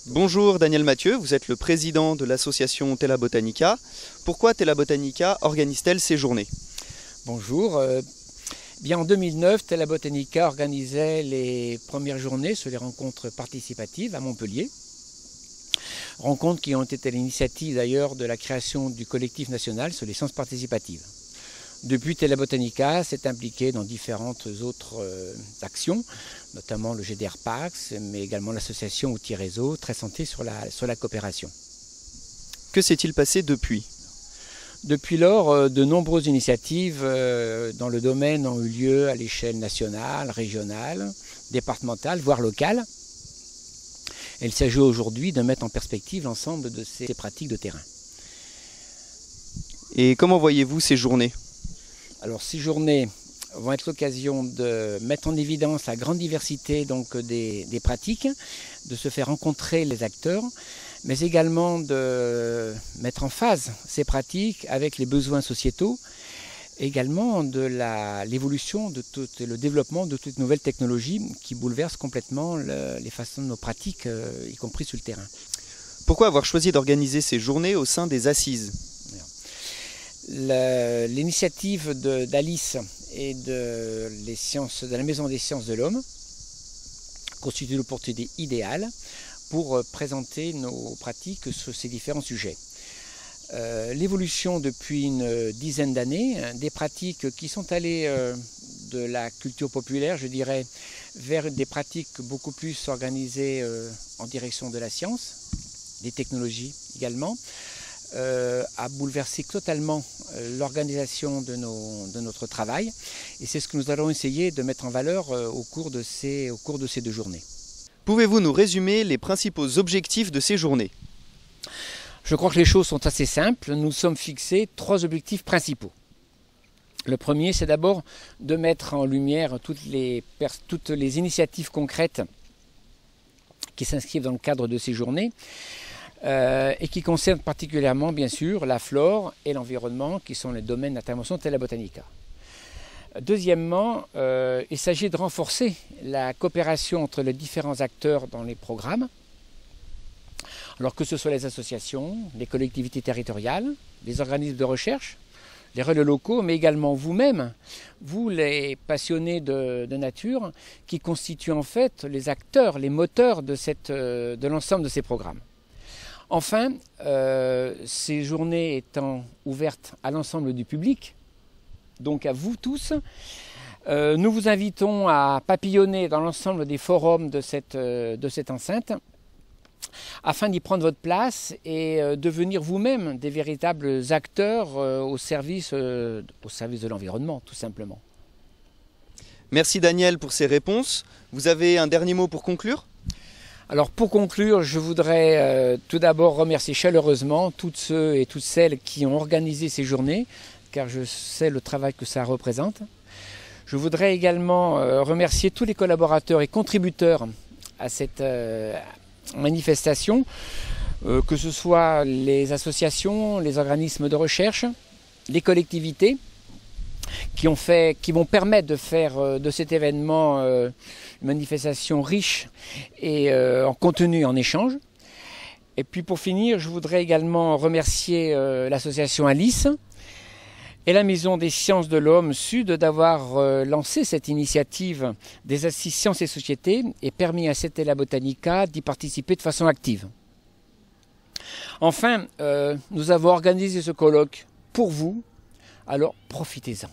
Bonjour Daniel Mathieu, vous êtes le président de l'association Tela Botanica. Pourquoi Tela Botanica organise-t-elle ces journées? Bonjour. Bien en 2009, Tela Botanica organisait les premières journées sur les rencontres participatives à Montpellier. Rencontres qui ont été à l'initiative d'ailleurs de la création du collectif national sur les sciences participatives. Depuis, Tela Botanica s'est impliqué dans différentes autres actions, notamment le GDR Pax, mais également l'association Outils Réseau, très centrée sur la coopération. Que s'est-il passé depuis? Depuis lors, de nombreuses initiatives dans le domaine ont eu lieu à l'échelle nationale, régionale, départementale, voire locale. Il s'agit aujourd'hui de mettre en perspective l'ensemble de ces pratiques de terrain. Et comment voyez-vous ces journées? Alors ces journées vont être l'occasion de mettre en évidence la grande diversité des pratiques, de se faire rencontrer les acteurs, mais également de mettre en phase ces pratiques avec les besoins sociétaux, également de l'évolution, le développement de toutes nouvelles technologies qui bouleversent complètement les façons de nos pratiques, y compris sur le terrain. Pourquoi avoir choisi d'organiser ces journées au sein des assises? L'initiative d'Alice et de la Maison des sciences de l'homme constitue l'opportunité idéale pour présenter nos pratiques sur ces différents sujets. L'évolution depuis une dizaine d'années, des pratiques qui sont allées de la culture populaire, je dirais, vers des pratiques beaucoup plus organisées en direction de la science, des technologies également, a bouleversé totalement l'organisation de notre travail, et c'est ce que nous allons essayer de mettre en valeur au cours de ces 2 journées. Pouvez-vous nous résumer les principaux objectifs de ces journées? Je crois que les choses sont assez simples. Nous sommes fixés 3 objectifs principaux. Le premier, c'est d'abord de mettre en lumière toutes les initiatives concrètes qui s'inscrivent dans le cadre de ces journées, et qui concerne particulièrement, bien sûr, la flore et l'environnement, qui sont les domaines d'intervention de Tela Botanica. Deuxièmement, il s'agit de renforcer la coopération entre les différents acteurs dans les programmes, alors que ce soit les associations, les collectivités territoriales, les organismes de recherche, les relais locaux, mais également vous-même, vous les passionnés de nature, qui constituent en fait les acteurs, les moteurs de l'ensemble de ces programmes. Enfin, ces journées étant ouvertes à l'ensemble du public, donc à vous tous, nous vous invitons à papillonner dans l'ensemble des forums de cette enceinte, afin d'y prendre votre place et devenir vous-même des véritables acteurs au service de l'environnement, tout simplement. Merci Daniel pour ces réponses. Vous avez un dernier mot pour conclure? Alors pour conclure, je voudrais tout d'abord remercier chaleureusement toutes ceux et toutes celles qui ont organisé ces journées, car je sais le travail que ça représente. Je voudrais également remercier tous les collaborateurs et contributeurs à cette manifestation, que ce soit les associations, les organismes de recherche, les collectivités, qui vont permettre de faire de cet événement une manifestation riche et en contenu, en échange. Et puis pour finir, je voudrais également remercier l'association Alice et la Maison des sciences de l'homme Sud d'avoir lancé cette initiative des assises sciences et société et permis à cette Tela Botanica d'y participer de façon active. Enfin, nous avons organisé ce colloque pour vous, alors profitez-en.